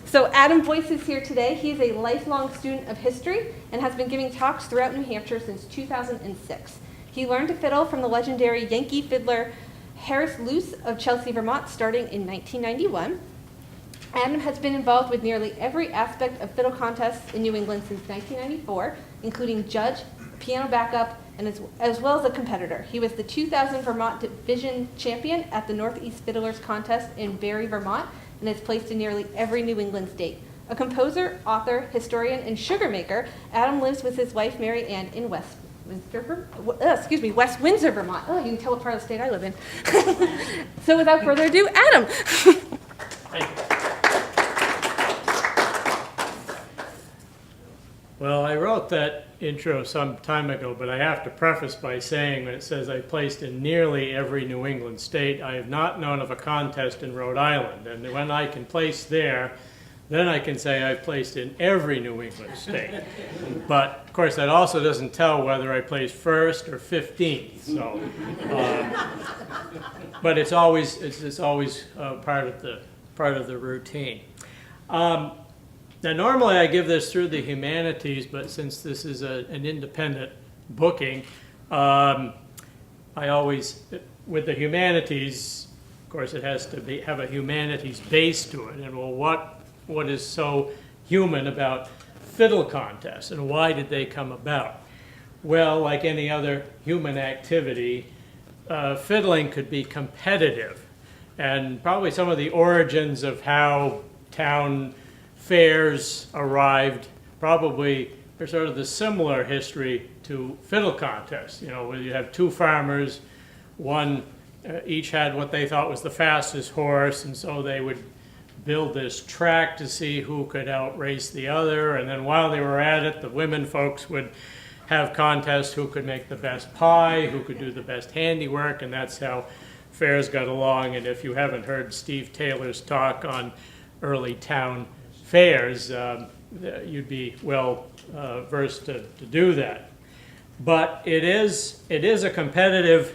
So Adam Boyce is here today. He is a lifelong student of history and has been giving talks throughout New Hampshire since 2006. He learned to fiddle from the legendary Yankee fiddler Harold Luce of Chelsea, Vermont, starting in 1991. Adam has been involved with nearly every aspect of fiddle contests in New England since 1994, including judge, piano backup, and as well as a competitor. He was the 2000 Vermont Division champion at the Northeast Fiddlers Contest in Barre, Vermont, and has placed in nearly every New England state. A composer, author, historian, and sugarmaker, Adam lives with his wife, Mary Ann, in West Windsor, Vermont. Oh, you can tell what part of the state I live in. So without further ado, Adam. Thank you. Well, I wrote that intro some time ago, but I have to preface by saying when it says I placed in nearly every New England state, I have not known of a contest in Rhode Island. And when I can place there, then I can say I've placed in every New England state. But of course, that also doesn't tell whether I placed first or 15th. So, but it's always part of the routine. Now, normally I give this through the humanities, but since this is an independent booking, I always, with the humanities, of course, it has to have a humanities base to it. And well, what is so human about fiddle contests, and why did they come about? Well, like any other human activity, fiddling could be competitive, and probably some of the origins of how town fairs arrived probably are sort of the similar history to fiddle contests. You know, where you have two farmers, one each had what they thought was the fastest horse, and so they would build this track to see who could outrace the other, and then while they were at it, the women folks would have contests who could make the best pie, who could do the best handiwork, and that's how fairs got along. And if you haven't heard Steve Taylor's talk on early town fairs, you'd be well versed to do that. But it is a competitive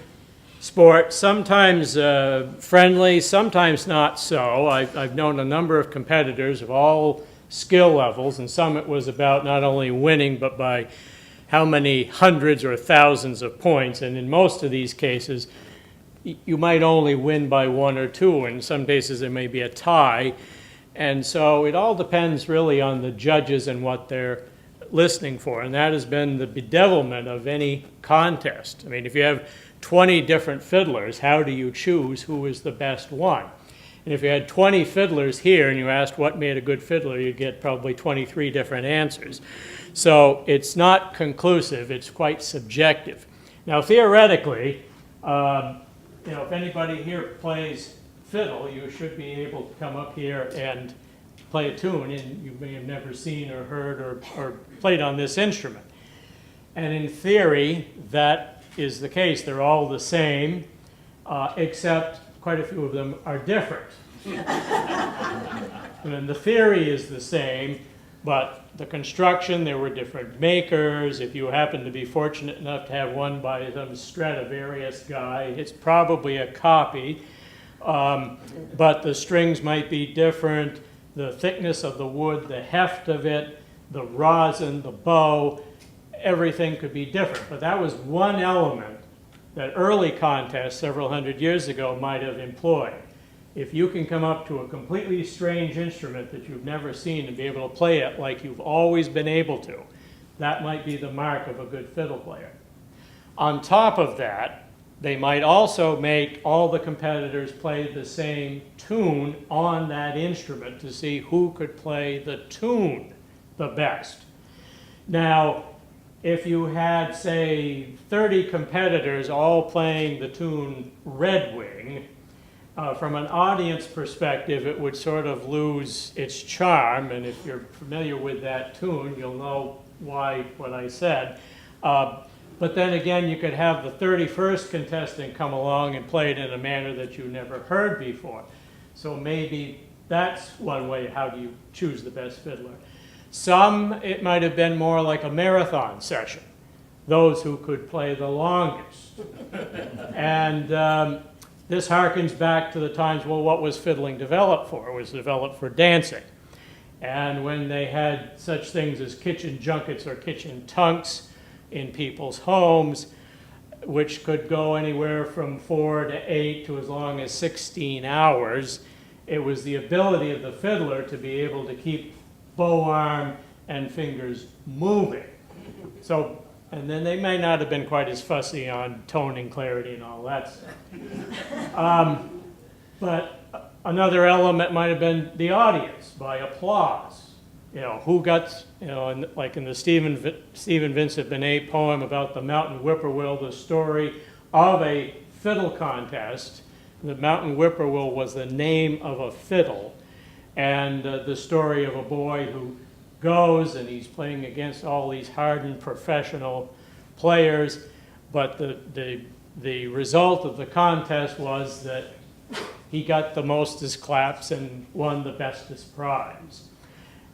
sport, sometimes friendly, sometimes not so. I've known a number of competitors of all skill levels, and some it was about not only winning, but by how many hundreds or thousands of points. And in most of these cases, you might only win by one or two. In some cases, there may be a tie. And so it all depends really on the judges and what they're listening for. And that has been the bedevilment of any contest. I mean, if you have 20 different fiddlers, how do you choose who is the best one? And if you had 20 fiddlers here and you asked what made a good fiddler, you'd get probably 23 different answers. So it's not conclusive, it's quite subjective. Now, theoretically, if anybody here plays fiddle, you should be able to come up here and play a tune, and you may have never seen or heard or played on this instrument. And in theory, that is the case. They're all the same, except quite a few of them are different. And the theory is the same, but the construction, there were different makers. If you happen to be fortunate enough to have one by some Stradivarius guy, it's probably a copy. But the strings might be different, the thickness of the wood, the heft of it, the rosin, the bow, everything could be different. But that was one element that early contests several hundred years ago might have employed. If you can come up to a completely strange instrument that you've never seen and be able to play it like you've always been able to, that might be the mark of a good fiddle player. On top of that, they might also make all the competitors play the same tune on that instrument to see who could play the tune the best. Now, if you had, say, 30 competitors all playing the tune Red Wing, from an audience perspective, it would sort of lose its charm, and if you're familiar with that tune, you'll know why what I said. But then again, you could have the 31st contestant come along and play it in a manner that you never heard before. So maybe that's one way, how do you choose the best fiddler? Some, it might have been more like a marathon session, those who could play the longest. And this harkens back to the times, well, what was fiddling developed for? It was developed for dancing. And when they had such things as kitchen junkets or kitchen tunks in people's homes, which could go anywhere from 4 to 8 to as long as 16 hours, it was the ability of the fiddler to be able to keep bow arm and fingers moving. So, and then they may not have been quite as fussy on tone and clarity and all that stuff. But another element might have been the audience, by applause. You know, who got, you know, like in the Stephen Vincent Benet poem about the mountain whippoorwill, the story of a fiddle contest. The mountain whippoorwill was the name of a fiddle, and the story of a boy who goes and he's playing against all these hardened professional players, but the result of the contest was that he got the mostest claps and won the bestest prize.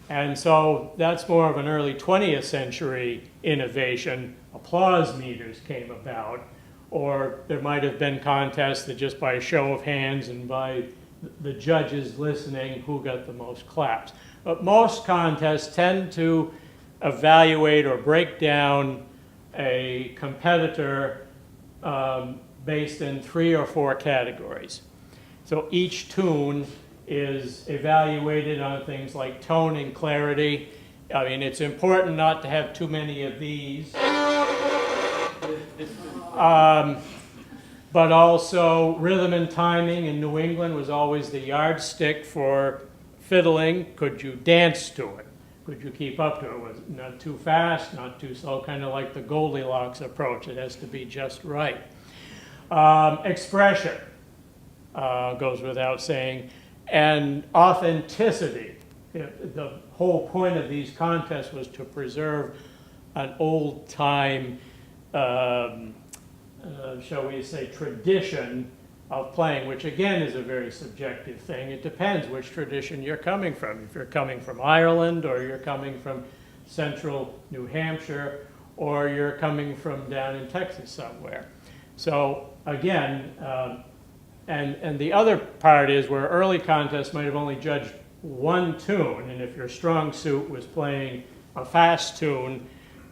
And so that's more of an early 20th century innovation. Applause meters came about, or there might have been contests that just by a show of hands and by the judges listening who got the most claps. But most contests tend to evaluate or break down a competitor based in 3 or 4 categories. So each tune is evaluated on things like tone and clarity. I mean, it's important not to have too many of these. But also rhythm and timing in New England was always the yardstick for fiddling. Could you dance to it? Could you keep up to it? Was it not too fast, not too slow, kind of like the Goldilocks approach. It has to be just right. Expression goes without saying. And authenticity. The whole point of these contests was to preserve an old-time, shall we say, tradition of playing, which again is a very subjective thing. It depends which tradition you're coming from. If you're coming from Ireland, or you're coming from central New Hampshire, or you're coming from down in Texas somewhere. So again, and the other part is where early contests might have only judged one tune, and if your strong suit was playing a fast tune,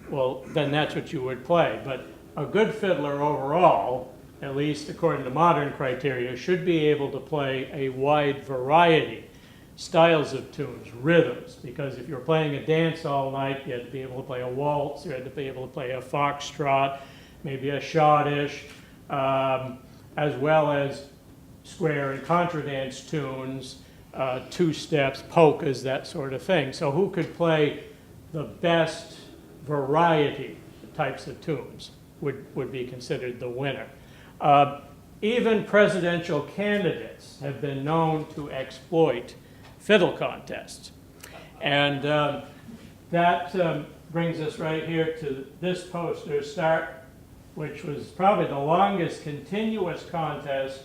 well, then that's what you would play. But a good fiddler overall, at least according to modern criteria, should be able to play a wide variety, styles of tunes, rhythms, because if you're playing a dance all night, you had to be able to play a waltz, you had to be able to play a foxtrot, maybe a schottisch, as well as square and contra dance tunes, two-steps, polkas, that sort of thing. So who could play the best variety types of tunes would be considered the winner. Even presidential candidates have been known to exploit fiddle contests. And that brings us right here to this poster, which was probably the longest continuous contest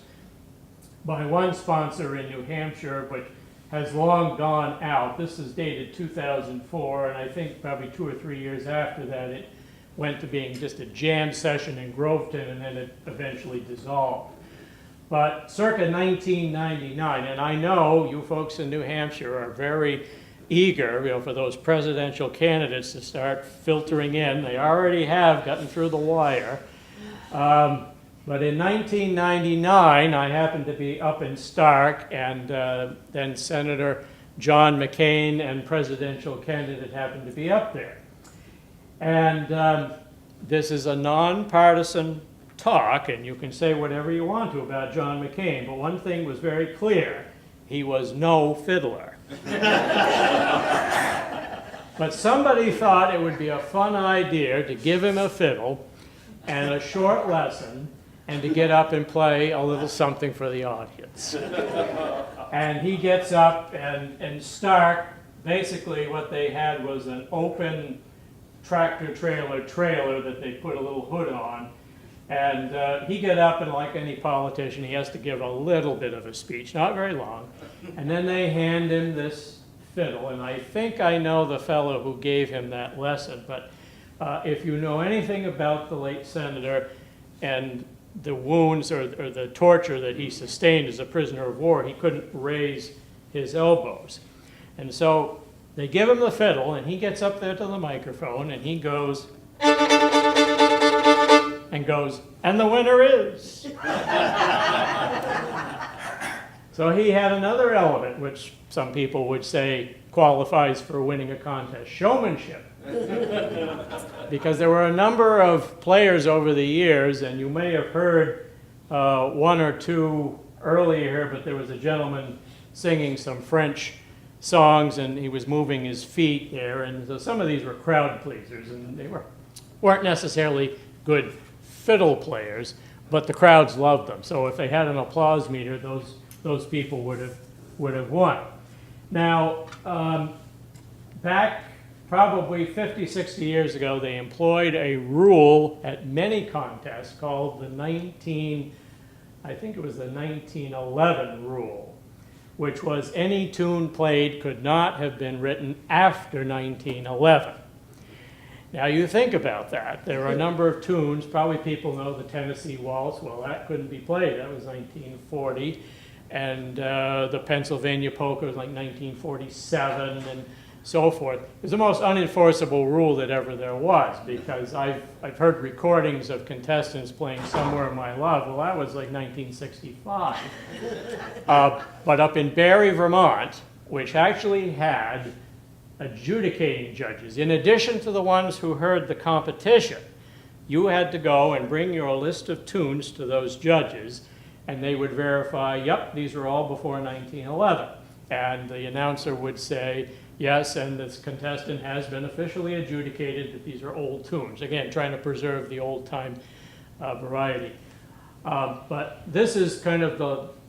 by one sponsor in New Hampshire, which has long gone out. This is dated 2004, and I think probably 2 or 3 years after that it went to being just a jam session in Groveton, and then it eventually dissolved. But circa 1999, and I know you folks in New Hampshire are very eager, you know, for those presidential candidates to start filtering in. They already have gotten through the wire. But in 1999, I happened to be up in Stark, and then Senator John McCain and presidential candidate happened to be up there. And this is a nonpartisan talk, and you can say whatever you want to about John McCain, but one thing was very clear: he was no fiddler. But somebody thought it would be a fun idea to give him a fiddle and a short lesson, and to get up and play a little something for the audience. And he gets up, and Stark, basically what they had was an open tractor trailer that they put a little hood on. And he get up, and like any politician, he has to give a little bit of a speech, not very long. And then they hand him this fiddle, and I think I know the fellow who gave him that lesson, but if you know anything about the late senator, and the wounds or the torture that he sustained as a prisoner of war, he couldn't raise his elbows. And so they give him the fiddle, and he gets up there to the microphone, and he goes, and the winner is. So he had another element, which some people would say qualifies for winning a contest, showmanship. Because there were a number of players over the years, and you may have heard one or two earlier, but there was a gentleman singing some French songs, and he was moving his feet there, and so some of these were crowd pleasers, and they weren't necessarily good fiddle players, but the crowds loved them. So if they had an applause meter, those people would have won. Now, back probably 50, 60 years ago, they employed a rule at many contests called the 1911 rule, which was any tune played could not have been written after 1911. Now you think about that. There are a number of tunes, probably people know the Tennessee Waltz, well that couldn't be played, that was 1940. And the Pennsylvania Polka was like 1947 and so forth. It was the most unenforceable rule that ever there was, because I've heard recordings of contestants playing Somewhere in My Love. Well, that was like 1965. But up in Barre, Vermont, which actually had adjudicating judges, in addition to the ones who heard the competition, you had to go and bring your list of tunes to those judges, and they would verify, yep, these are all before 1911. And the announcer would say, yes, and this contestant has been officially adjudicated that these are old tunes. Again, trying to preserve the old-time variety. But this is kind of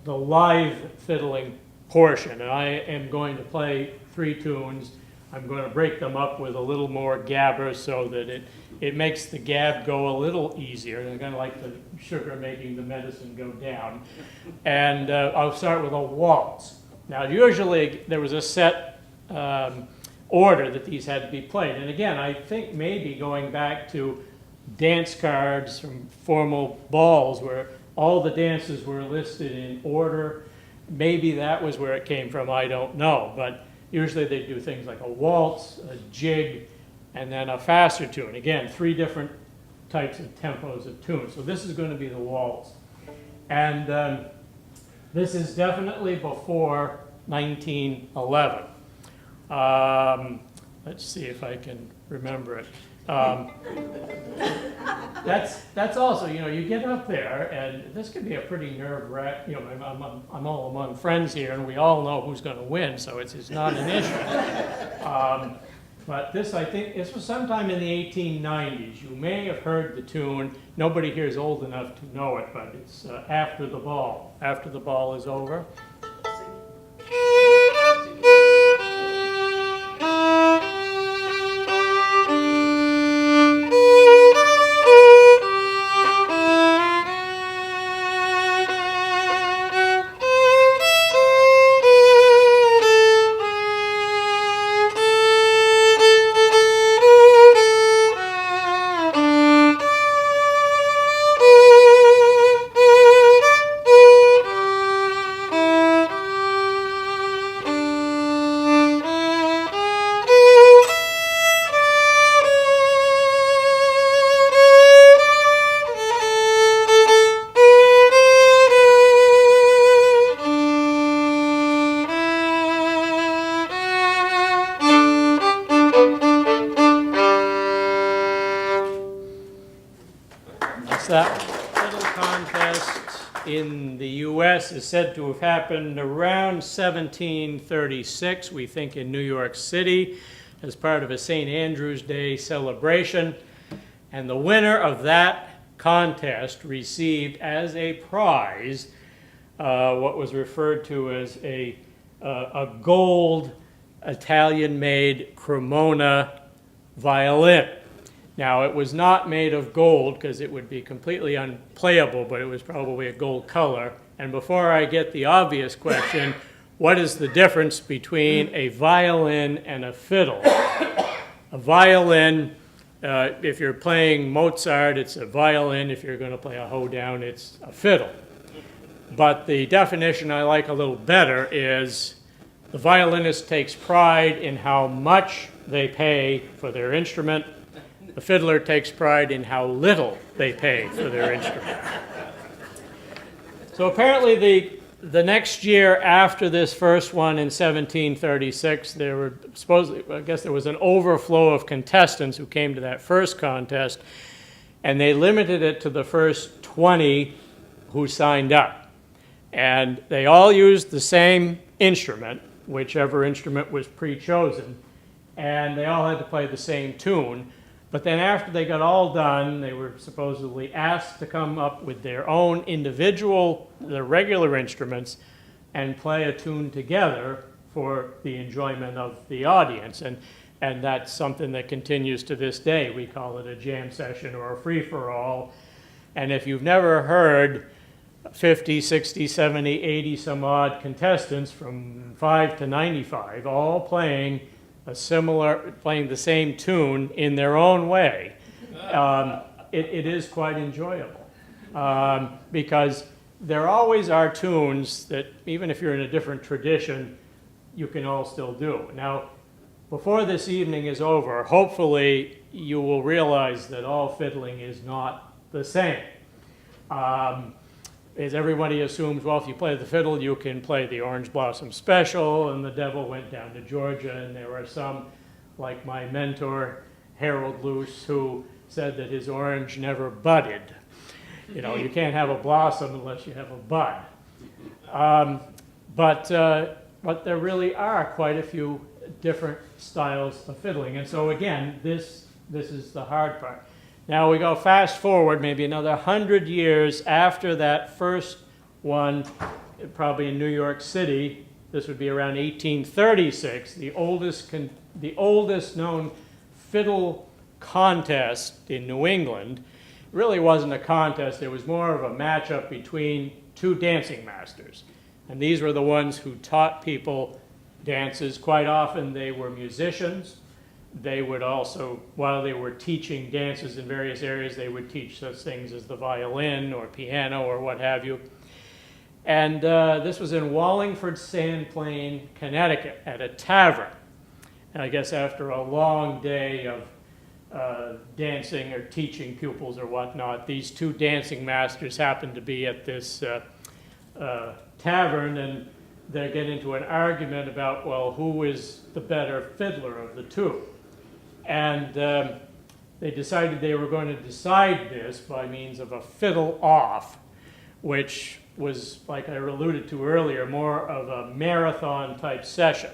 the live fiddling portion. And I am going to play 3 tunes. I'm going to break them up with a little more gabber so that it makes the gab go a little easier. And kind of like the sugar making the medicine go down. And I'll start with a waltz. Now, usually there was a set order that these had to be played. And again, I think maybe going back to dance cards from formal balls where all the dances were listed in order, maybe that was where it came from, I don't know. But usually they do things like a waltz, a jig, and then a faster tune. Again, 3 different types of tempos of tunes. So this is going to be the waltz. And this is definitely before 1911. Let's see if I can remember it. That's also, you get up there, and this could be a pretty nerve-wracking, I'm all among friends here, and we all know who's going to win, so it's not an issue. But this, I think, this was sometime in the 1890s. You may have heard the tune. Nobody here is old enough to know it, but it's After the Ball. After the Ball is Over. That fiddle contest in the U.S. is said to have happened around 1736, we think in New York City, as part of a St. Andrew's Day celebration. And the winner of that contest received as a prize what was referred to as a gold Italian-made Cremona violin. Now, it was not made of gold because it would be completely unplayable, but it was probably a gold color. And before I get the obvious question, what is the difference between a violin and a fiddle? A violin If you're playing Mozart, it's a violin. If you're going to play a Hoedown, it's a fiddle. But the definition I like a little better is the violinist takes pride in how much they pay for their instrument. The fiddler takes pride in how little they pay for their instrument. So apparently the next year after this first one in 1736, there were supposedly, I guess there was an overflow of contestants who came to that first contest, and they limited it to the first 20 who signed up. And they all used the same instrument, whichever instrument was pre-chosen, and they all had to play the same tune. But then after they got all done, they were supposedly asked to come up with their own individual, the regular instruments, and play a tune together for the enjoyment of the audience. And that's something that continues to this day. We call it a jam session or a free-for-all. And if you've never heard 50, 60, 70, 80 some odd contestants from 5 to 95 all playing the same tune in their own way, it is quite enjoyable, because there always are tunes that even if you're in a different tradition, you can all still do. Now, before this evening is over, hopefully you will realize that all fiddling is not the same. As everybody assumes, well, if you play the fiddle, you can play the Orange Blossom Special, and the Devil Went Down to Georgia, and there are some, like my mentor, Harold Luce, who said that his orange never budded. You know, you can't have a blossom unless you have a bud. But there really are quite a few different styles of fiddling, and so again, this is the hard part. Now we go fast forward maybe another 100 years after that first one, probably in New York City. This would be around 1836, the oldest known fiddle contest in New England. It really wasn't a contest, it was more of a matchup between two dancing masters. And these were the ones who taught people dances. Quite often they were musicians. They would also, while they were teaching dances in various areas, they would teach such things as the violin or piano or what have you. And this was in Wallingford Sandplain, Connecticut, at a tavern. And I guess after a long day of dancing or teaching pupils or whatnot, these two dancing masters happened to be at this tavern, and they get into an argument about, well, who is the better fiddler of the two? And they decided they were going to decide this by means of a fiddle off, which was, like I alluded to earlier, more of a marathon type session.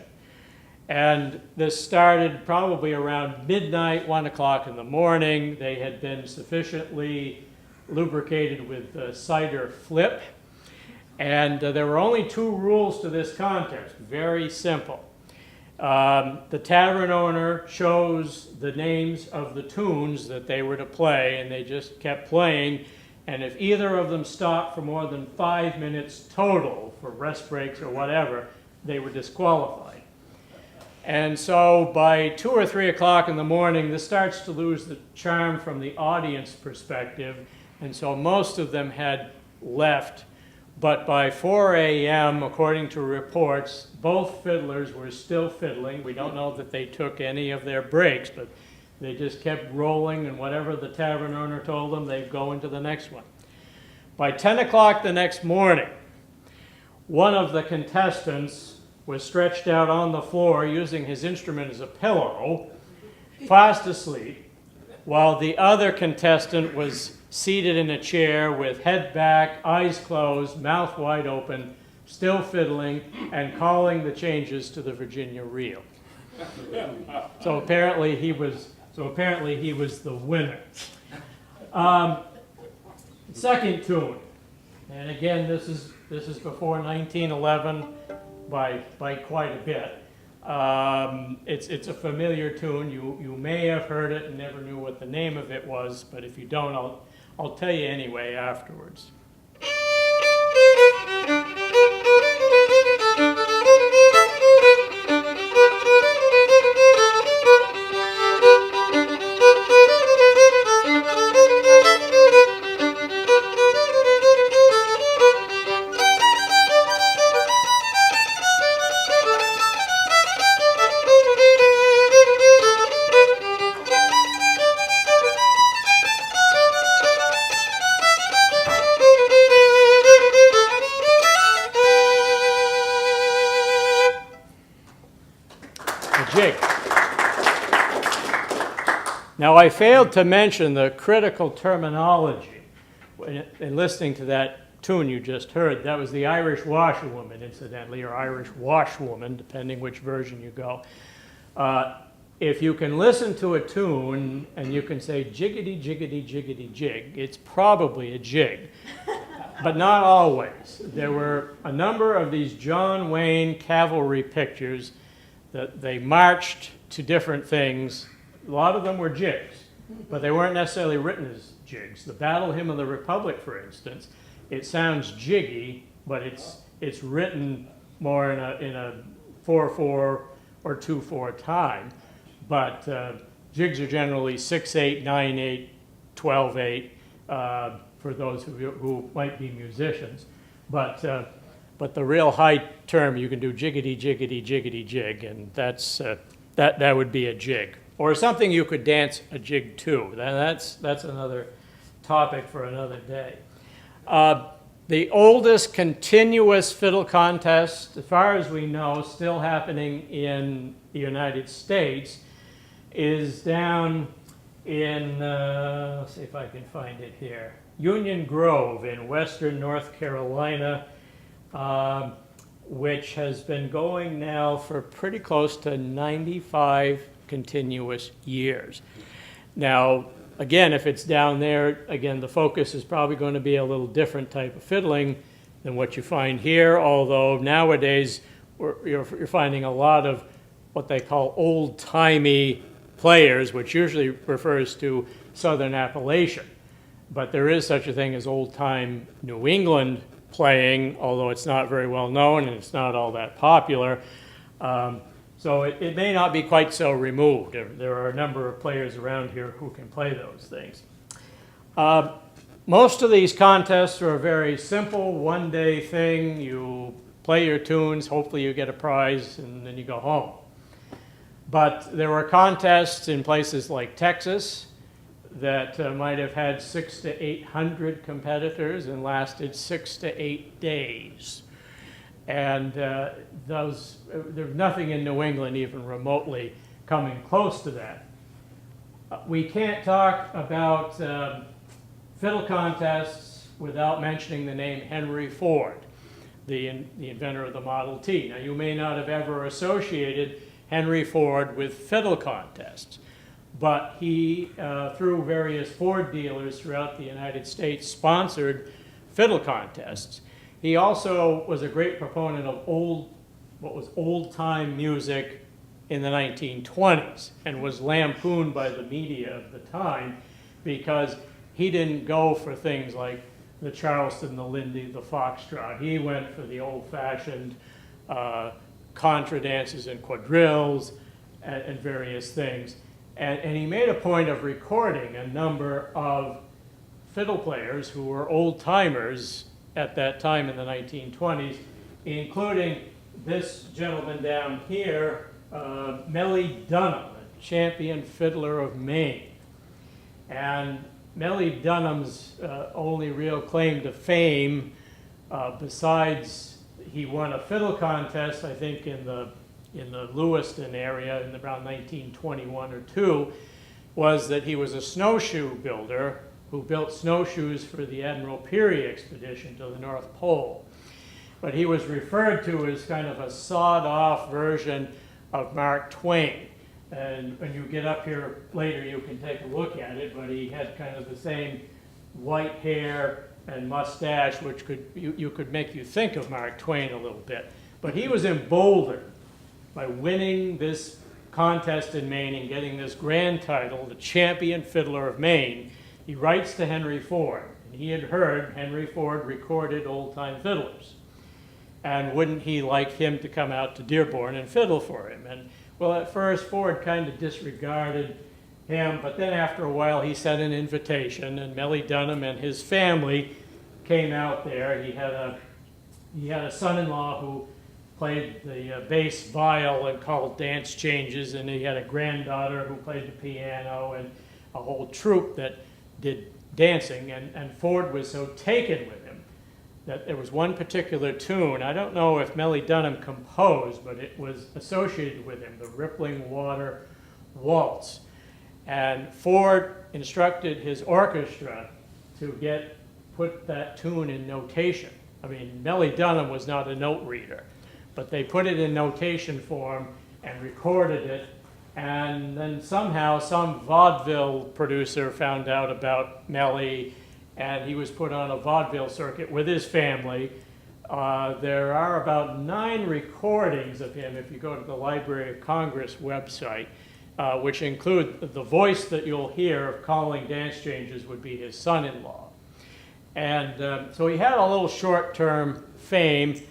And this started probably around midnight, 1 o'clock in the morning. They had been sufficiently lubricated with cider flip. And there were only 2 rules to this contest, very simple. The tavern owner chose the names of the tunes that they were to play, and they just kept playing. And if either of them stopped for more than 5 minutes total for rest breaks or whatever, they were disqualified. And so by 2 or 3 o'clock in the morning, this starts to lose the charm from the audience perspective. And so most of them had left. But by 4 a.m., according to reports, both fiddlers were still fiddling. We don't know that they took any of their breaks, but they just kept rolling, and whatever the tavern owner told them, they'd go into the next one. By 10 o'clock the next morning, one of the contestants was stretched out on the floor using his instrument as a pillow, fast asleep, while the other contestant was seated in a chair with head back, eyes closed, mouth wide open, still fiddling and calling the changes to the Virginia reel. So apparently he was the winner. Second tune, and again this is before 1911 by quite a bit. It's a familiar tune. You may have heard it and never knew what the name of it was, but if you don't, I'll tell you anyway afterwards. jig. Now, I failed to mention the critical terminology in listening to that tune you just heard. That was the Irish washerwoman, incidentally, or Irish washwoman, depending which version you go. If you can listen to a tune and you can say jiggity, jiggity, jiggity, jig, it's probably a jig, but not always. There were a number of these John Wayne cavalry pictures that they marched to different things. A lot of them were jigs, but they weren't necessarily written as jigs. The Battle Hymn of the Republic, for instance, it sounds jiggy, but it's written more in a 4/4 or 2/4 time. But jigs are generally 6/8, 9/8, 12/8 for those who might be musicians. But the real high term, you can do jiggity, jiggity, jiggity, jig, and that would be a jig. Or something you could dance a jig to. That's another topic for another day. The oldest continuous fiddle contest, as far as we know, still happening in the United States, is down in, let's see if I can find it here, Union Grove in western North Carolina, which has been going now for pretty close to 95 continuous years. Now, again, if it's down there, again, the focus is probably going to be a little different type of fiddling than what you find here, although nowadays you're finding a lot of what they call old-timey players, which usually refers to Southern Appalachia. But there is such a thing as old-time New England playing, although it's not very well known and it's not all that popular. So it may not be quite so removed. There are a number of players around here who can play those things. Most of these contests are a very simple one-day thing. You play your tunes, hopefully you get a prize, and then you go home. But there were contests in places like Texas that might have had 600 to 800 competitors and lasted 6 to 8 days. And there's nothing in New England even remotely coming close to that. We can't talk about fiddle contests without mentioning the name Henry Ford, the inventor of the Model T. Now, you may not have ever associated Henry Ford with fiddle contests, but he, through various Ford dealers throughout the United States, sponsored fiddle contests. He also was a great proponent of what was old-time music in the 1920s and was lampooned by the media of the time because he didn't go for things like the Charleston, the Lindy, the Foxtrot. He went for the old-fashioned contra dances and quadrilles and various things. And he made a point of recording a number of fiddle players who were old-timers at that time in the 1920s, including this gentleman down here, Melly Dunham, a champion fiddler of Maine. And Melly Dunham's only real claim to fame, besides he won a fiddle contest, I think, in the Lewiston area in around 1921 or 2, was that he was a snowshoe builder who built snowshoes for the Admiral Peary expedition to the North Pole. But he was referred to as kind of a sawed-off version of Mark Twain. And when you get up here later, you can take a look at it, but he had kind of the same white hair and mustache, which you could make you think of Mark Twain a little bit. But he was emboldened by winning this contest in Maine and getting this grand title, the champion fiddler of Maine. He writes to Henry Ford, and he had heard Henry Ford recorded old-time fiddlers. And wouldn't he like him to come out to Dearborn and fiddle for him? And well, at first Ford kind of disregarded him, but then after a while he sent an invitation, and Melly Dunham and his family came out there. He had a son-in-law who played the bass viol and called dance changes, and he had a granddaughter who played the piano, and a whole troupe that did dancing, and Ford was so taken with him that there was one particular tune, I don't know if Melly Dunham composed, but it was associated with him, the Rippling Water Waltz. And Ford instructed his orchestra to put that tune in notation. I mean, Melly Dunham was not a note reader, but they put it in notation form and recorded it. And then somehow some vaudeville producer found out about Melly, and he was put on a vaudeville circuit with his family. There are about 9 recordings of him if you go to the Library of Congress website, which include the voice that you'll hear of calling dance changes would be his son-in-law. And so he had a little short-term fame.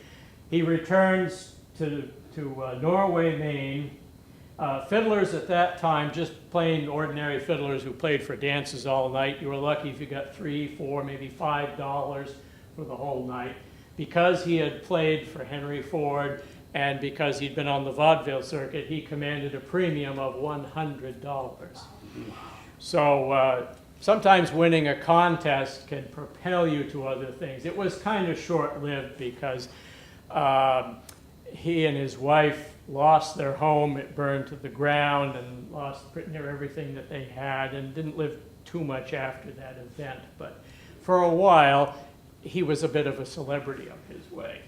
He returns to Norway, Maine. Fiddlers at that time, just plain ordinary fiddlers who played for dances all night, you were lucky if you got $3, $4, maybe $5 for the whole night. Because he had played for Henry Ford and because he'd been on the vaudeville circuit, he commanded a premium of $100. So sometimes winning a contest can propel you to other things. It was kind of short-lived because he and his wife lost their home. It burned to the ground and lost pretty near everything that they had and didn't live too much after that event. But for a while, he was a bit of a celebrity of his way.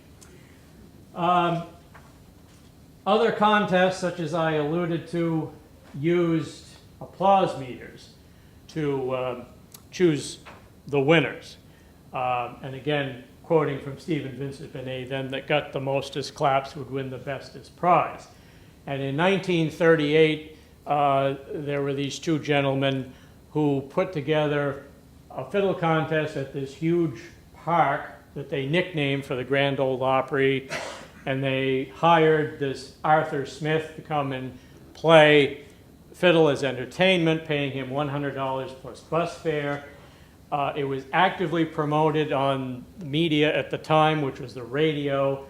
Other contests, such as I alluded to, used applause meters to choose the winners. And again, quoting from Stephen Vincent Benet, then that got the mostest claps would win the bestest prize. And in 1938, there were these 2 gentlemen who put together a fiddle contest at this huge park that they nicknamed for the Grand Ole Opry, and they hired this Arthur Smith to come and play fiddle as entertainment, paying him $100 plus bus fare. It was actively promoted on media at the time, which was the radio,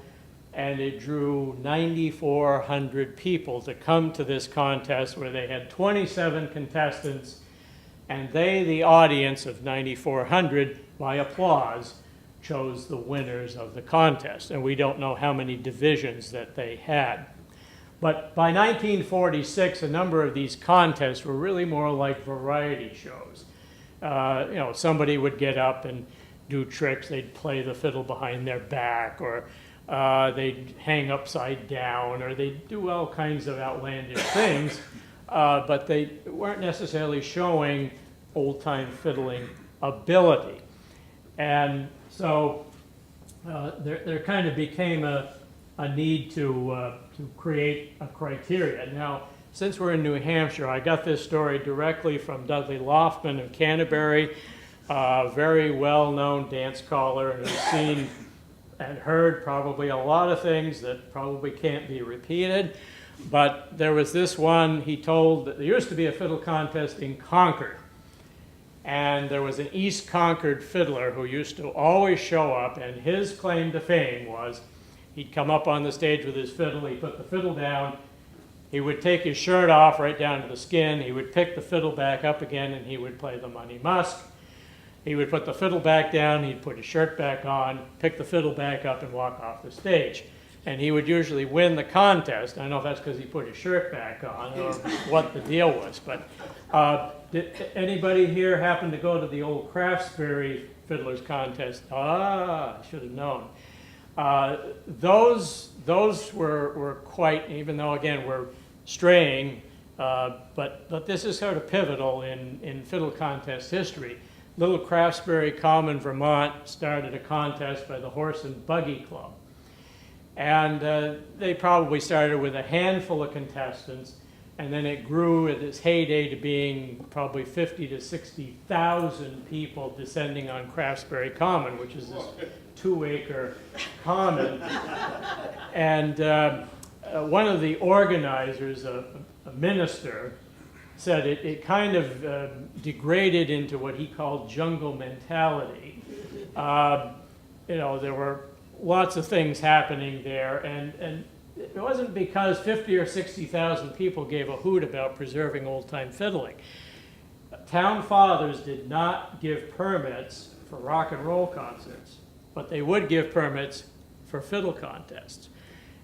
and it drew 9,400 people to come to this contest where they had 27 contestants, and they, the audience of 9,400, by applause, chose the winners of the contest. And we don't know how many divisions that they had. But by 1946, a number of these contests were really more like variety shows. Somebody would get up and do tricks. They'd play the fiddle behind their back, or they'd hang upside down, or they'd do all kinds of outlandish things, but they weren't necessarily showing old-time fiddling ability. And so there kind of became a need to create a criteria. Now, since we're in New Hampshire, I got this story directly from Dudley Loftman of Canterbury, a very well-known dance caller, and has seen and heard probably a lot of things that probably can't be repeated. But there was this one, he told that there used to be a fiddle contest in Concord. And there was an East Concord fiddler who used to always show up, and his claim to fame was he'd come up on the stage with his fiddle, he'd put the fiddle down, he would take his shirt off right down to the skin, he would pick the fiddle back up again, and he would play the Money Musk. He would put the fiddle back down, he'd put his shirt back on, pick the fiddle back up, and walk off the stage. And he would usually win the contest. I don't know if that's because he put his shirt back on or what the deal was, but did anybody here happen to go to the old Craftsbury Fiddlers contest? I should have known. Those were quite, even though again we're straying, but this is sort of pivotal in fiddle contest history. Little Craftsbury Common, Vermont started a contest by the Horse and Buggy Club. And they probably started with a handful of contestants, and then it grew at its heyday to being probably 50 to 60,000 people descending on Craftsbury Common, which is this 2-acre common. And one of the organizers, a minister, said it kind of degraded into what he called jungle mentality. There were lots of things happening there, and it wasn't because 50 or 60,000 people gave a hoot about preserving old-time fiddling. Town fathers did not give permits for rock and roll concerts, but they would give permits for fiddle contests.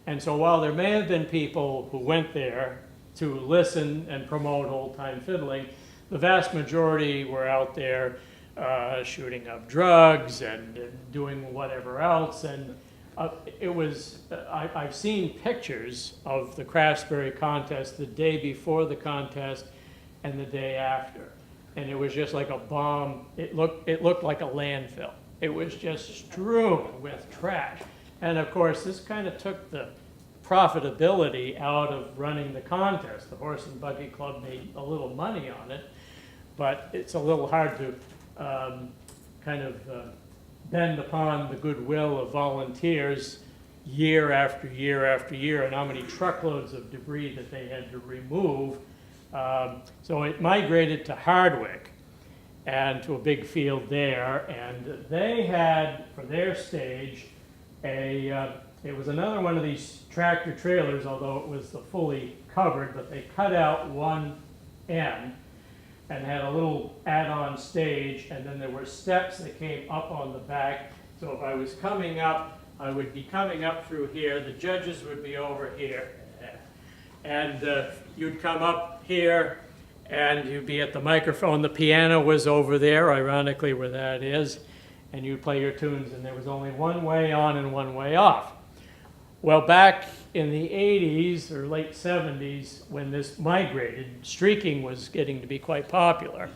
And so while there may have been people who went there to listen and promote old-time fiddling, the vast majority were out there shooting up drugs and doing whatever else. And I've seen pictures of the Craftsbury contest the day before the contest and the day after. And it was just like a bomb. It looked like a landfill. It was just strewn with trash. And of course, this kind of took the profitability out of running the contest. The Horse and Buggy Club made a little money on it, but it's a little hard to bend upon the goodwill of volunteers year after year after year, and how many truckloads of debris that they had to remove. So it migrated to Hardwick and to a big field there, and they had, for their stage, it was another one of these tractor trailers, although it was the fully covered, but they cut out one end and had a little add-on stage, and then there were steps that came up on the back. So if I was coming up, I would be coming up through here, the judges would be over here, and you'd come up here, and you'd be at the microphone. The piano was over there, ironically where that is, and you'd play your tunes, and there was only one way on and one way off. Well, back in the 80s or late 70s, when this migrated, streaking was getting to be quite popular.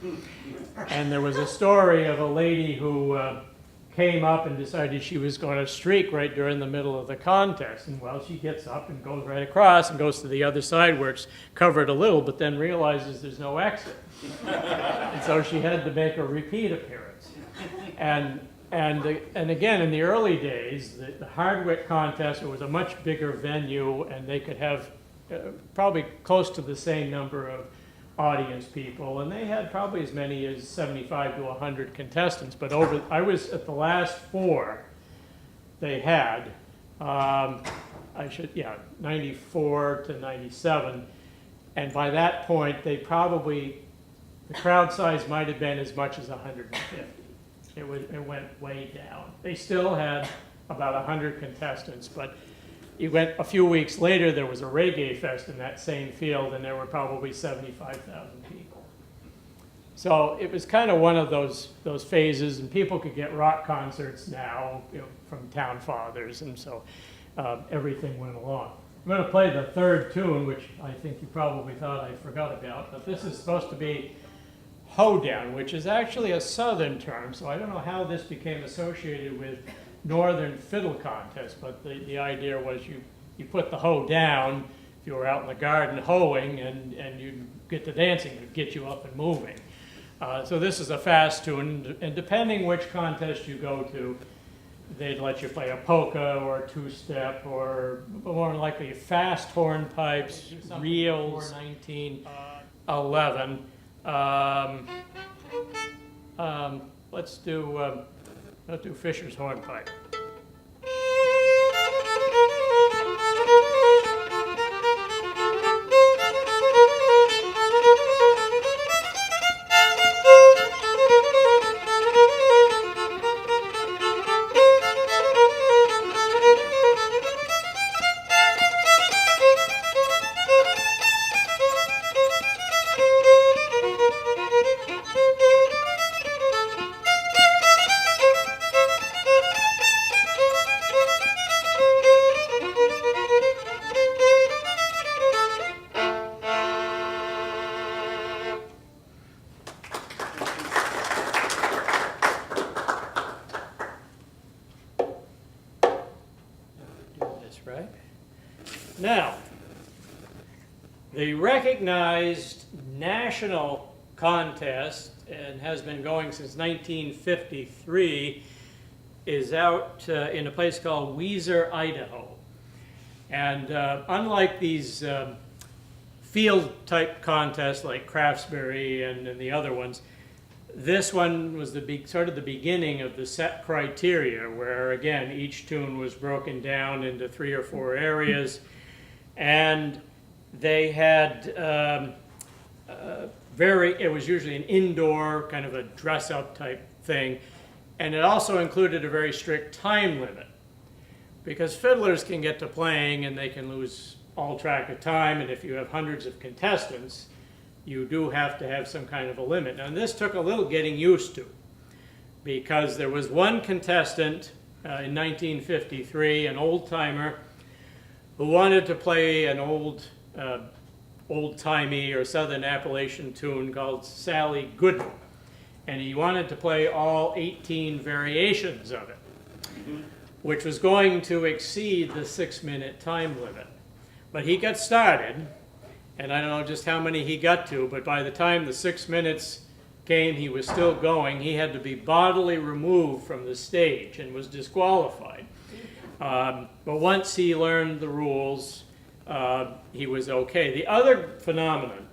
And there was a story of a lady who came up and decided she was going to streak right during the middle of the contest. And well, she gets up and goes right across and goes to the other side where it's covered a little, but then realizes there's no exit. And so she had to make a repeat appearance. And again, in the early days, the Hardwick contest, it was a much bigger venue, and they could have probably close to the same number of audience people, and they had probably as many as 75 to 100 contestants. But I was at the last four they had, 94 to 97, and by that point, the crowd size might have been as much as 150. It went way down. They still had about 100 contestants, but you went a few weeks later, there was a reggae fest in that same field, and there were probably 75,000 people. So it was kind of one of those phases, and people could get rock concerts now, from Town Fathers, and so everything went along. I'm going to play the third tune, which I think you probably thought I forgot about, but this is supposed to be Hoedown, which is actually a southern term, so I don't know how this became associated with northern fiddle contests, but the idea was you put the hoe down if you were out in the garden hoeing, and you'd get to dancing, it'd get you up and moving. So this is a fast tune, and depending which contest you go to, they'd let you play a polka or a two-step, or more than likely fast hornpipes, reels, 1911. Let's do Fisher's hornpipe. Now, the recognized national contest, and has been going since 1953, is out in a place called Weiser, Idaho. And unlike these field-type contests like Craftsbury and the other ones, this one was sort of the beginning of the set criteria, where again each tune was broken down into 3 or 4 areas. And they had it was usually an indoor kind of a dress-up type thing, And it also included a very strict time limit, because fiddlers can get to playing and they can lose all track of time, and if you have hundreds of contestants, you do have to have some kind of a limit. Now, this took a little getting used to, because there was one contestant in 1953, an old-timer, who wanted to play an old-timey or Southern Appalachian tune called Sally Goodman. And he wanted to play all 18 variations of it, which was going to exceed the 6-minute time limit. But he got started, and I don't know just how many he got to, but by the time the 6 minutes came, he was still going. He had to be bodily removed from the stage and was disqualified. But once he learned the rules, he was okay. The other phenomenon,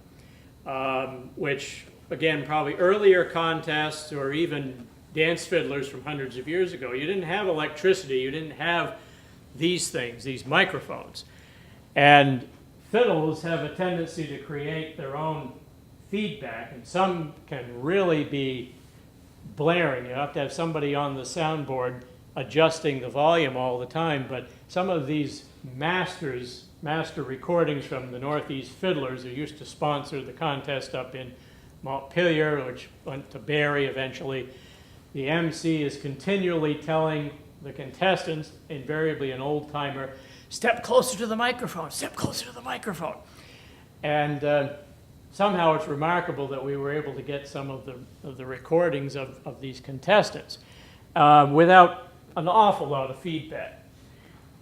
which again, probably earlier contests or even dance fiddlers from hundreds of years ago, you didn't have electricity, you didn't have these things, these microphones. And fiddles have a tendency to create their own feedback, and some can really be blaring. You have to have somebody on the soundboard adjusting the volume all the time, but some of these master recordings from the Northeast Fiddlers who used to sponsor the contest up in Montpelier, which went to Barrie eventually, the MC is continually telling the contestants, invariably an old-timer, step closer to the microphone, step closer to the microphone. And somehow it's remarkable that we were able to get some of the recordings of these contestants without an awful lot of feedback.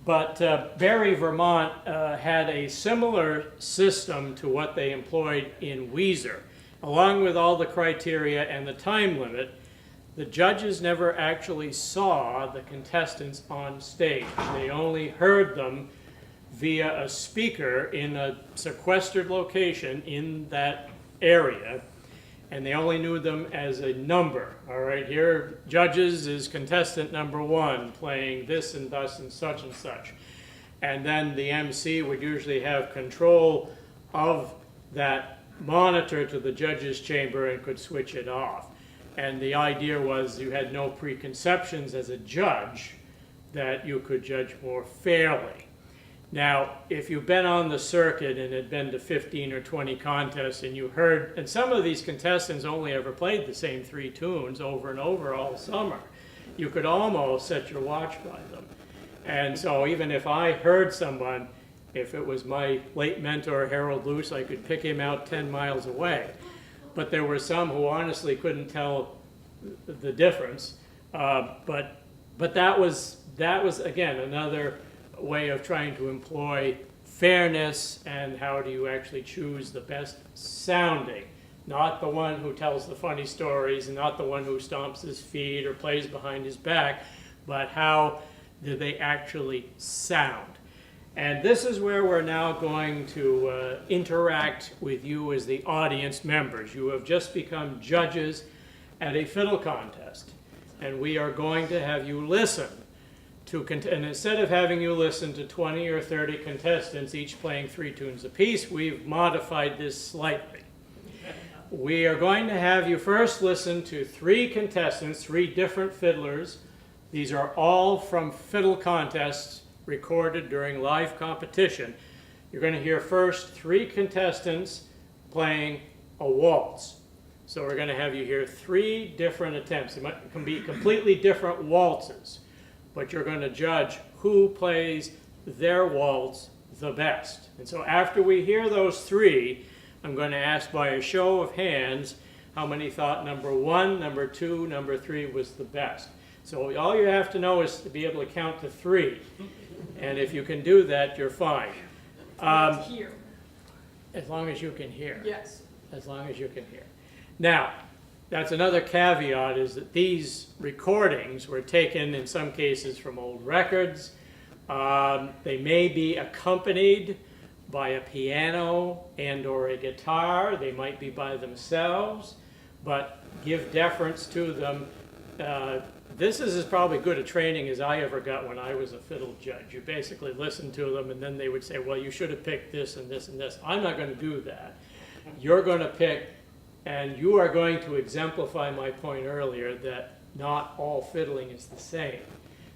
But Barrie, Vermont had a similar system to what they employed in Windsor. Along with all the criteria and the time limit, the judges never actually saw the contestants on stage. They only heard them via a speaker in a sequestered location in that area, and they only knew them as a number. All right, here, judges is contestant number 1 playing this and thus and such and such. And then the MC would usually have control of that monitor to the judge's chamber and could switch it off. And the idea was you had no preconceptions as a judge, that you could judge more fairly. Now, if you've been on the circuit and had been to 15 or 20 contests and you heard, and some of these contestants only ever played the same 3 tunes over and over all summer, you could almost set your watch by them. And so even if I heard someone, if it was my late mentor, Harold Luce, I could pick him out 10 miles away. But there were some who honestly couldn't tell the difference. But that was, again, another way of trying to employ fairness and how do you actually choose the best sounding. Not the one who tells the funny stories, and not the one who stomps his feet or plays behind his back, but how do they actually sound. And this is where we're now going to interact with you as the audience members. You have just become judges at a fiddle contest, and we are going to have you listen to, and instead of having you listen to 20 or 30 contestants, each playing 3 tunes apiece, we've modified this slightly. We are going to have you first listen to 3 contestants, 3 different fiddlers. These are all from fiddle contests recorded during live competition. You're going to hear first 3 contestants playing a waltz. So we're going to have you hear 3 different attempts. It can be completely different waltzes, but you're going to judge who plays their waltz the best. And so after we hear those 3, I'm going to ask by a show of hands how many thought number 1, number 2, number 3 was the best. So all you have to know is to be able to count to 3. And if you can do that, you're fine. Here. As long as you can hear. Yes. As long as you can hear. Now, that's another caveat, is that these recordings were taken in some cases from old records. They may be accompanied by a piano and or a guitar. They might be by themselves, but give deference to them. This is as probably good a training as I ever got when I was a fiddle judge. You basically listen to them, and then they would say, well, you should have picked this and this and this. I'm not going to do that. You're going to pick, and you are going to exemplify my point earlier that not all fiddling is the same.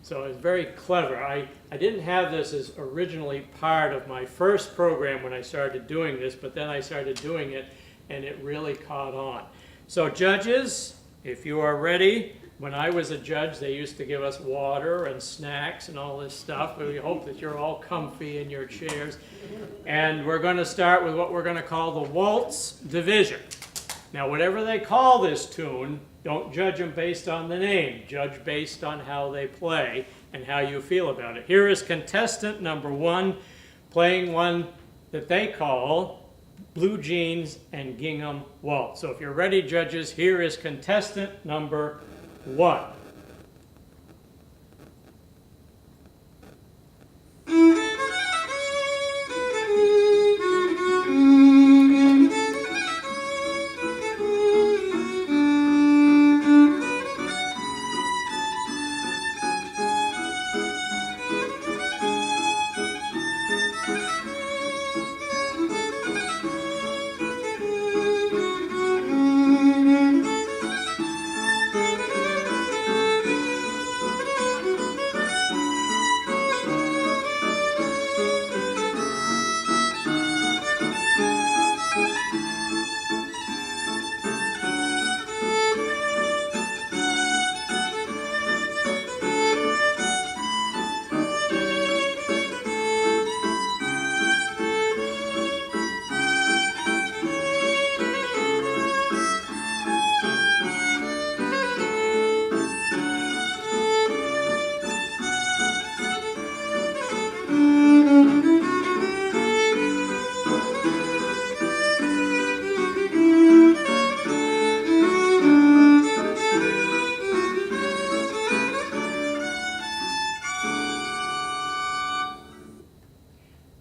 So it's very clever. I didn't have this as originally part of my first program when I started doing this, but then I started doing it and it really caught on. So judges, if you are ready, when I was a judge, they used to give us water and snacks and all this stuff. We hope that you're all comfy in your chairs. And we're going to start with what we're going to call the Waltz Division. Now, whatever they call this tune, don't judge them based on the name. Judge based on how they play and how you feel about it. Here is contestant number 1 playing one that they call Blue Jeans and Gingham Waltz. So if you're ready, judges, here is contestant number 1.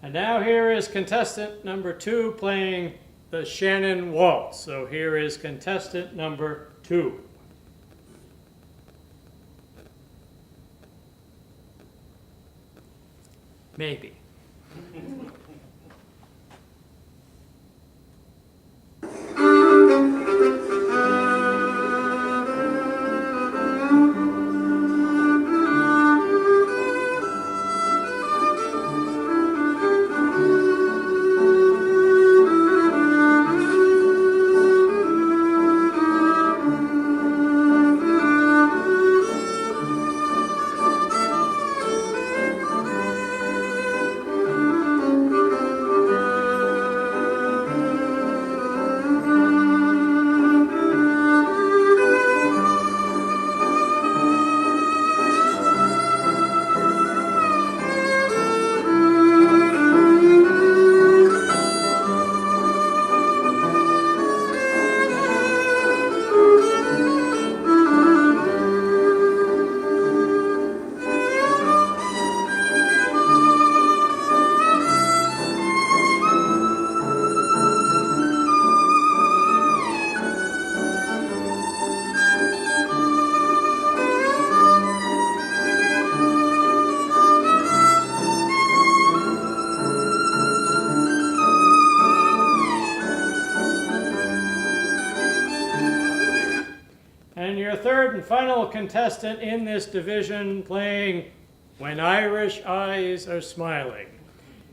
And now here is contestant number 2 playing the Shannon Waltz. So here is contestant number 2. Maybe. Third and final contestant in this division playing When Irish Eyes Are Smiling.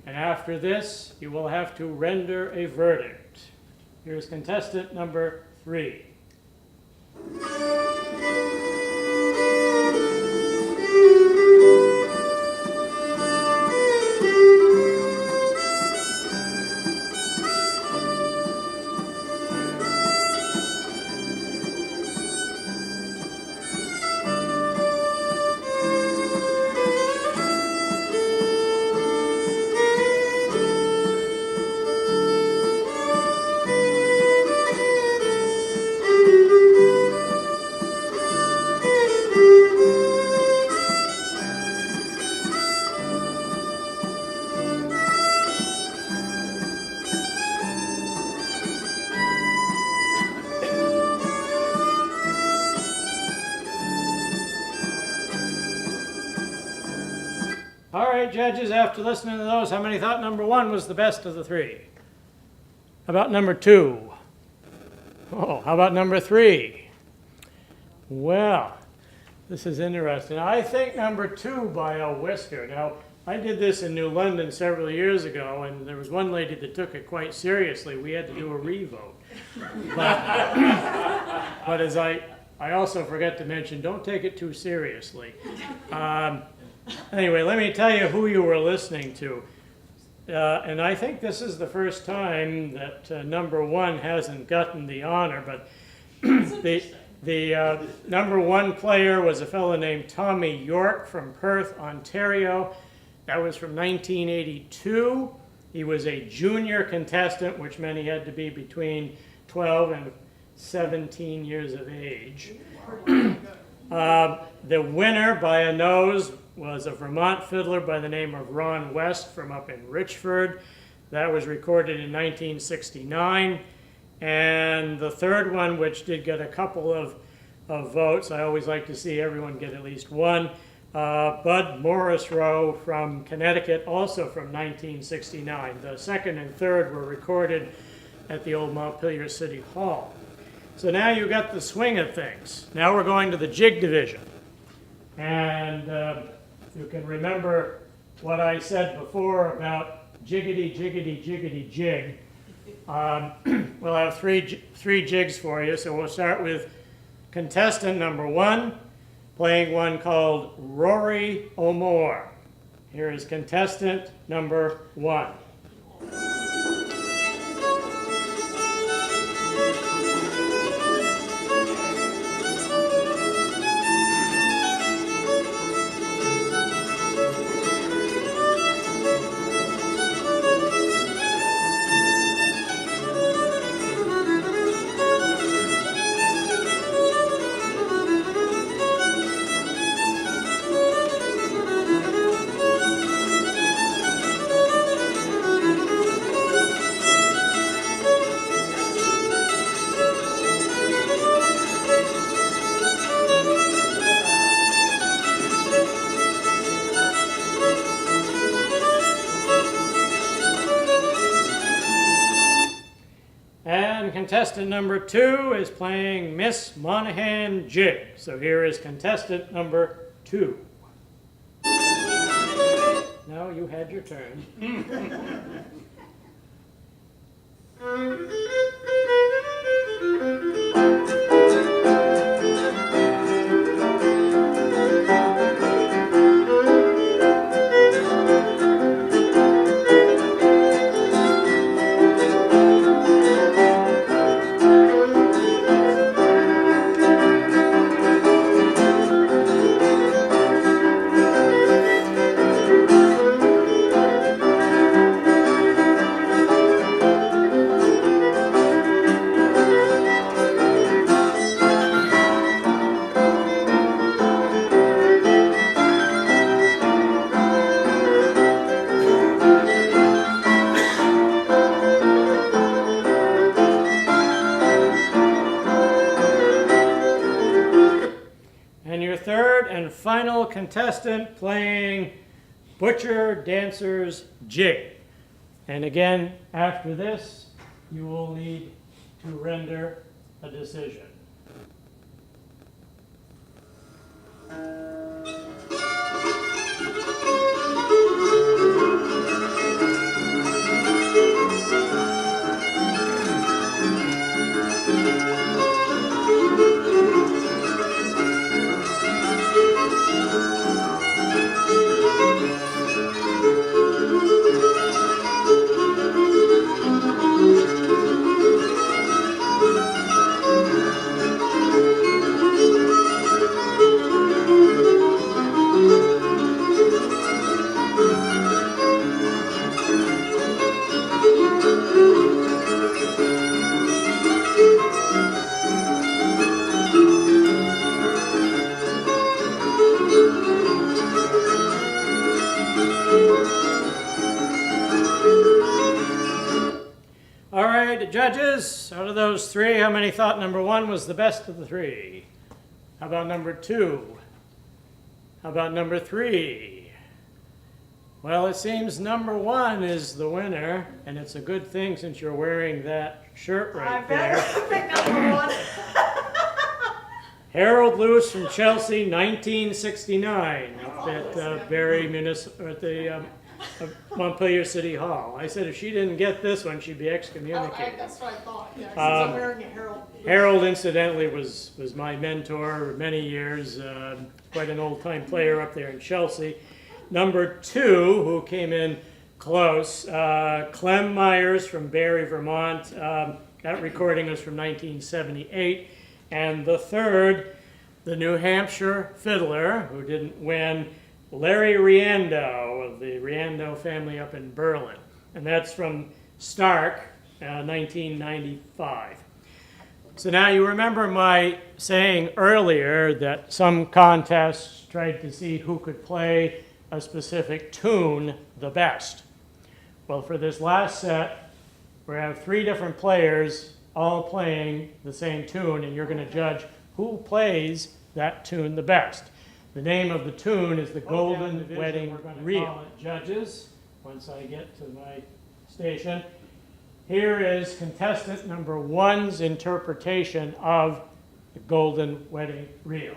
And after this, you will have to render a verdict. Here's contestant number 3. All right, judges, after listening to those, how many thought number 1 was the best of the 3? How about number 2? Oh, how about number 3? Well, This is interesting. I think number 2 by a whisker. Now, I did this in New London several years ago, and there was one lady that took it quite seriously. We had to do a revote. But as I also forgot to mention, don't take it too seriously. Anyway, let me tell you who you were listening to. And I think this is the first time that number 1 hasn't gotten the honor, but the number 1 player was a fellow named Tommy York from Perth, Ontario. That was from 1982. He was a junior contestant, which meant he had to be between 12 and 17 years of age. The winner by a nose was a Vermont fiddler by the name of Ron West from up in Richford. That was recorded in 1969. And the third one, which did get a couple of votes, I always like to see everyone get at least one, Bud Morris Rowe from Connecticut, also from 1969. The second and third were recorded at the old Montpelier City Hall. So now you got the swing of things. Now we're going to the Jig Division. And you can remember what I said before about jiggity, jiggity, jiggity, jig. We'll have three jigs for you. So we'll start with contestant number 1, playing one called Rory O'More. Here is contestant number 1. Contestant number 2 is playing Miss Monahan Jig. So here is contestant number 2. Now you had your turn. Final contestant playing Butcher Dancer's Jig. And again, after this, you will need to render a decision. Judges, out of those 3, how many thought number 1 was the best of the 3? How about number 2? How about number 3? Well, it seems number 1 is the winner, and it's a good thing since you're wearing that shirt right there. I better pick number 1. Harold Luce from Chelsea, 1969, up at Barry Municipal, at the Montpelier City Hall. I said if she didn't get this one, she'd be excommunicated. That's what I thought. Yeah, since I'm wearing a Harold. Harold, incidentally, was my mentor for many years, quite an old-time player up there in Chelsea. Number 2, who came in close, Clem Myers from Barry, Vermont. That recording was from 1978. And the 3rd, the New Hampshire fiddler, who didn't win, Larry Riando of the Riando family up in Berlin. And that's from Stark, 1995. So now you remember my saying earlier that some contests tried to see who could play a specific tune the best. Well, for this last set, we have 3 different players all playing the same tune, and you're going to judge who plays that tune the best. The name of the tune is the Golden Wedding Reel. Judges, once I get to my station. Here is contestant number 1's interpretation of the Golden Wedding Reel.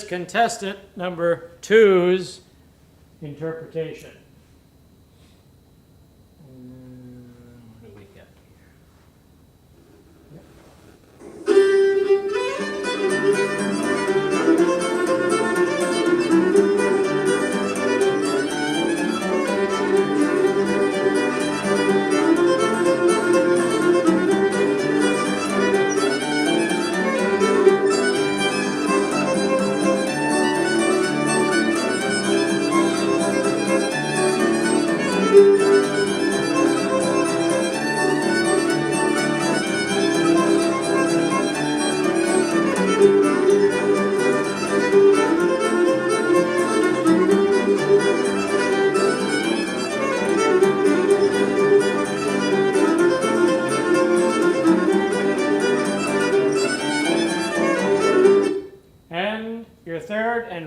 Contestant number 2's interpretation. What do we got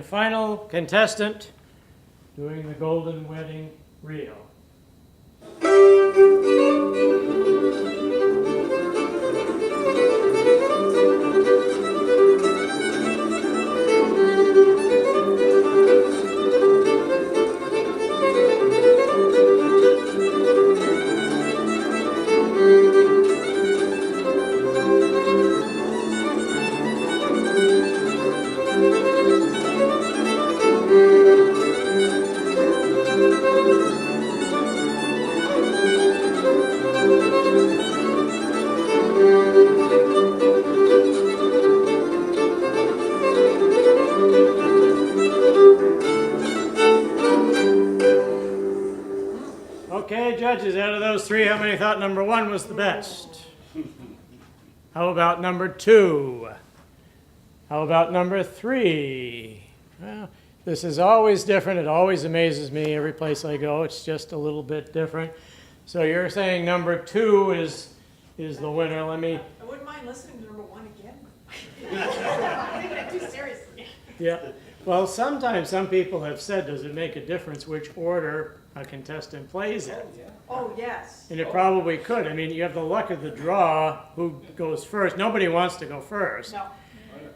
final contestant doing the Golden Wedding Reel. Okay, judges, out of those 3, how many thought number 1 was the best? How about number 2? How about number 3? Well, this is always different. It always amazes me every place I go. It's just a little bit different. So you're saying number 2 is the winner. Let me... I wouldn't mind listening to number 1 again. I think that too seriously. Yeah. Well, sometimes some people have said, does it make a difference which order a contestant plays in? Oh, yes. And it probably could. I mean, you have the luck of the draw, who goes first. Nobody wants to go first. No.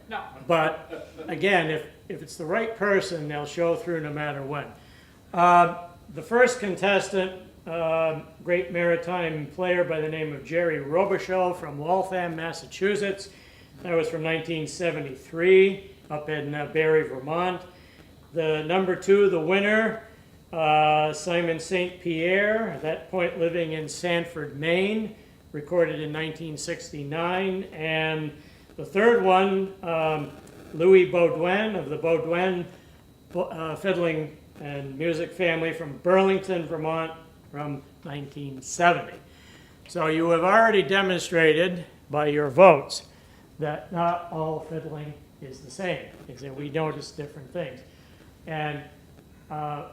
No. But again, if it's the right person, they'll show through no matter when. The first contestant, great maritime player by the name of Jerry Robichaux from Waltham, Massachusetts. That was from 1973 up in Barry, Vermont. The number 2, the winner, Simon St. Pierre, at that point living in Sanford, Maine, recorded in 1969. And the third one, Louis Baudouin of the Baudouin fiddling and music family from Burlington, Vermont, from 1970. So you have already demonstrated by your votes that not all fiddling is the same, is that we notice different things. And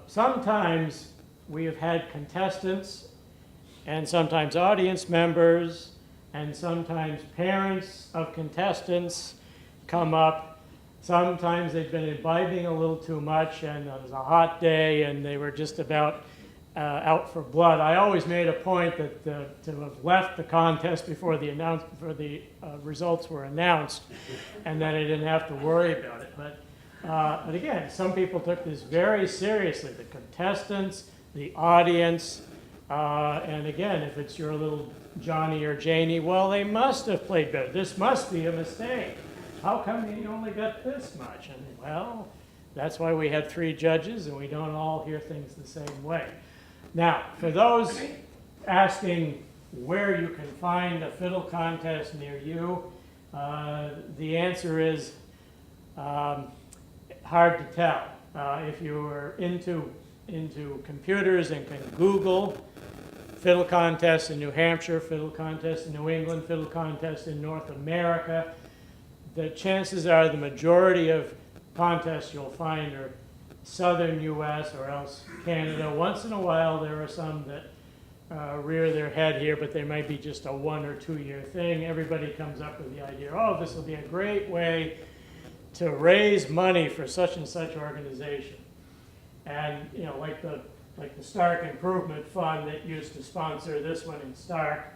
sometimes we have had contestants and sometimes audience members and sometimes parents of contestants come up. Sometimes they've been imbibing a little too much and it was a hot day and they were just about out for blood. I always made a point that to have left the contest before the results were announced, and then I didn't have to worry about it. But again, some people took this very seriously. The contestants, the audience, and again, if it's your little Johnny or Janie, well, they must have played better. This must be a mistake. How come you only got this much? And well, that's why we had 3 judges, and we don't all hear things the same way. Now, for those asking where you can find a fiddle contest near you, the answer is hard to tell. If you are into computers and can Google fiddle contests in New Hampshire, fiddle contests in New England, fiddle contests in North America, the chances are the majority of contests you'll find are southern U.S. or else Canada. Once in a while there are some that rear their head here, but they might be just a 1 or 2 year thing. Everybody comes up with the idea, oh, this will be a great way to raise money for such and such organization. And you know, like the Stark Improvement Fund that used to sponsor this one in Stark,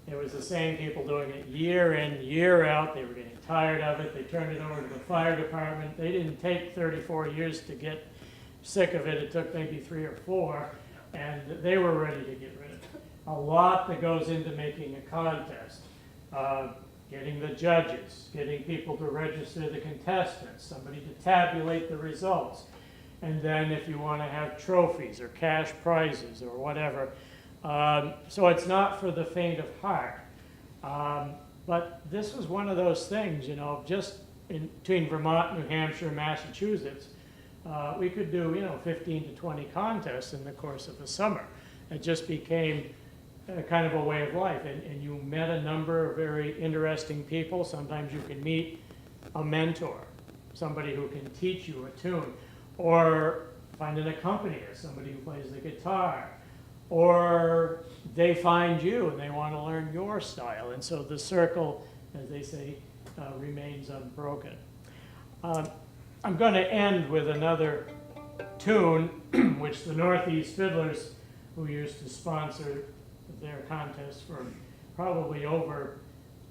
it was the same people doing it year in, year out. They were getting tired of it. They turned it over to the fire department. They didn't take 34 years to get sick of it. It took maybe 3 or 4, and they were ready to get rid of it. A lot that goes into making a contest. Getting the judges, getting people to register the contestants, somebody to tabulate the results. And then if you want to have trophies or cash prizes or whatever. So it's not for the faint of heart. But this was one of those things, you know, just between Vermont, New Hampshire, Massachusetts, we could do, you know, 15 to 20 contests in the course of the summer. It just became kind of a way of life. And you met a number of very interesting people. Sometimes you can meet a mentor, somebody who can teach you a tune, or find an accompanist, somebody who plays the guitar, or they find you and they want to learn your style. And so the circle, as they say, remains unbroken. I'm going to end with another tune, which the Northeast Fiddlers, who used to sponsor their contests for probably over,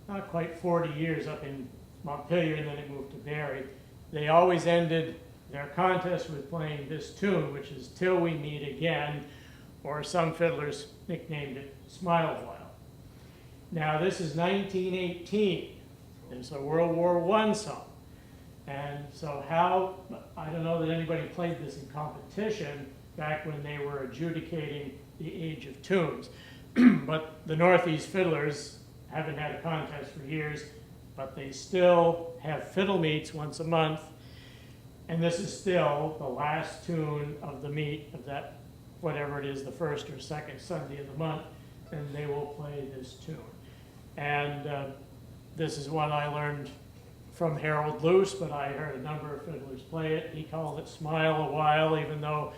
not quite 40 years up in Montpelier, and then it moved to Barrie, they always ended their contest with playing this tune, which is Till We Meet Again, or some fiddlers nicknamed it Smile While. Now this is 1918. It's a World War I song. And so how, I don't know that anybody played this in competition back when they were adjudicating the age of tunes. But the Northeast Fiddlers haven't had a contest for years, but they still have fiddle meets once a month. And this is still the last tune of the meet of that, whatever it is, the first or second Sunday of the month, and they will play this tune. And this is one I learned from Harold Luce, but I heard a number of fiddlers play it. He called it Smile a While, even though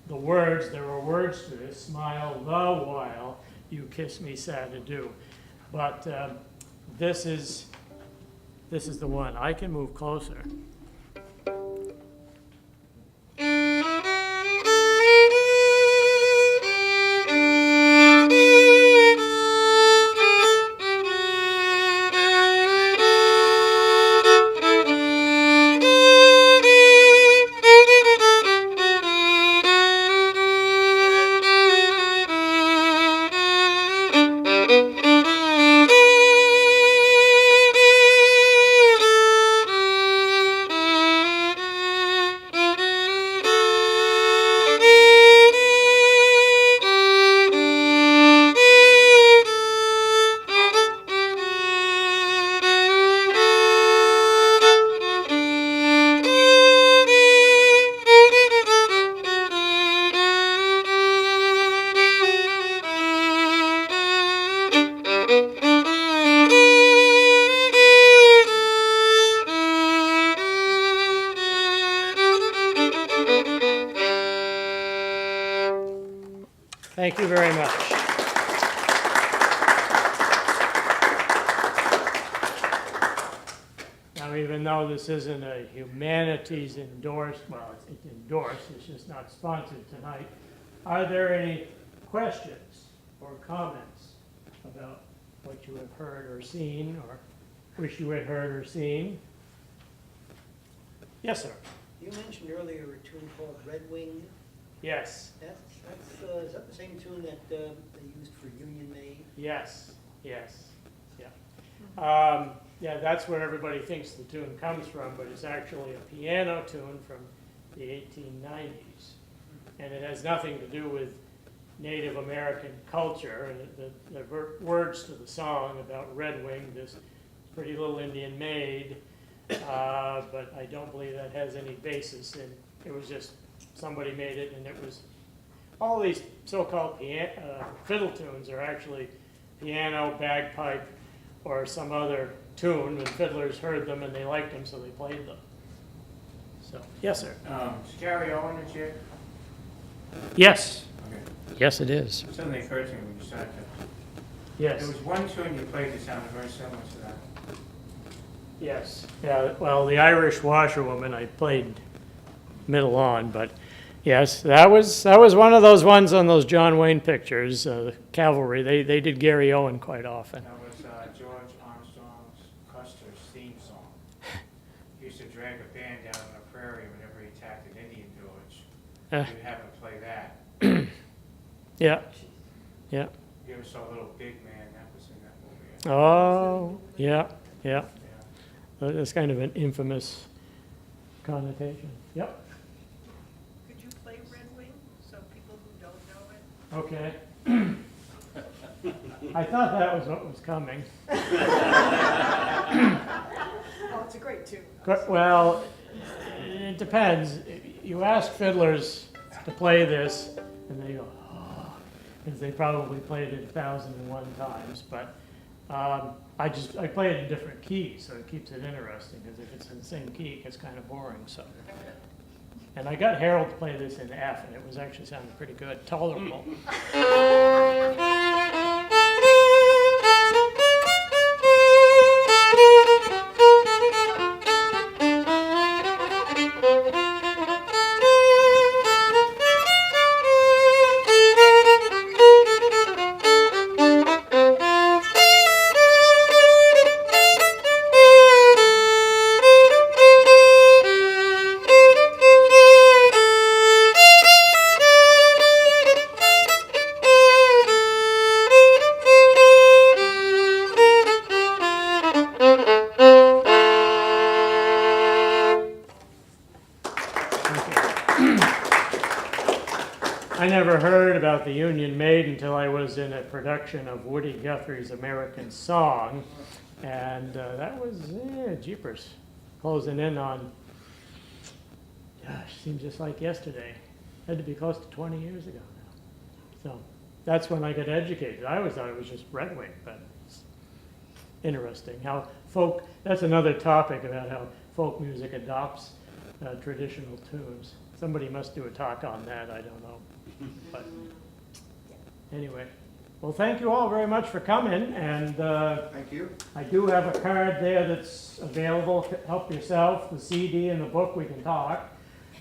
the words, there were words to it, smile the while you kiss me sad adieu. But this is the one. I can move closer. Thank you very much. Now, even though this isn't a humanities endorsed, well, it's endorsed, it's just not sponsored tonight, are there any questions or comments about what you have heard or seen, or wish you had heard or seen? Yes, sir. You mentioned earlier a tune called Red Wing. Yes. Is that the same tune that they used for Union Maid? Yes. Yes. Yeah. Yeah, that's where everybody thinks the tune comes from, but it's actually a piano tune from the 1890s. And it has nothing to do with Native American culture. And the words to the song about Red Wing, this pretty little Indian maid, but I don't believe that has any basis in, it was just, somebody made it, and it was, all these so-called fiddle tunes are actually piano, bagpipe, or some other tune, and fiddlers heard them and they liked them, so they played them. So, yes, sir. Is Gary Owen a jig? Yes. Okay. Yes, it is. Something occurred to me when you started to. Yes. There was one tune you played that sounded very similar to that. Yes. Yeah, well, the Irish washerwoman I played middle on, but yes, that was one of those ones on those John Wayne pictures, Cavalry. They did Gary Owen quite often. That was George Armstrong's Custer's theme song. He used to drag a band down on the prairie whenever he attacked an Indian village. You'd have him play that. Yeah. Yeah. You ever saw Little Big Man? That was in that movie. Oh, yeah, yeah. Yeah. That's kind of an infamous connotation. Yep. Could you play Red Wing, so people who don't know it? Okay. I thought that was what was coming. Oh, it's a great tune. Well, it depends. You ask fiddlers to play this, and they go, oh, because they probably played it 1,001 times. But I play it in different keys, so it keeps it interesting. Because if it's in the same key, it gets kind of boring. So, and I got Harold to play this in F, and it was actually sounding pretty good, tolerable. I never heard about the Union Maid until I was in a production of Woody Guthrie's American Song, and that was, jeepers, closing in on, gosh, seems just like yesterday. Had to be close to 20 years ago now. So that's when I got educated. I always thought it was just Red Wing, but it's interesting how folk, that's another topic about how folk music adopts traditional tunes. Somebody must do a talk on that, I don't know. But anyway, well, thank you all very much for coming, and Thank you. I do have a card there that's available. Help yourself, the CD and the book, we can talk.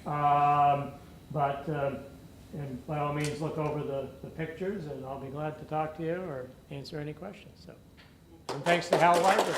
And by all means, look over the pictures, and I'll be glad to talk to you or answer any questions. So, and thanks to Howe Library.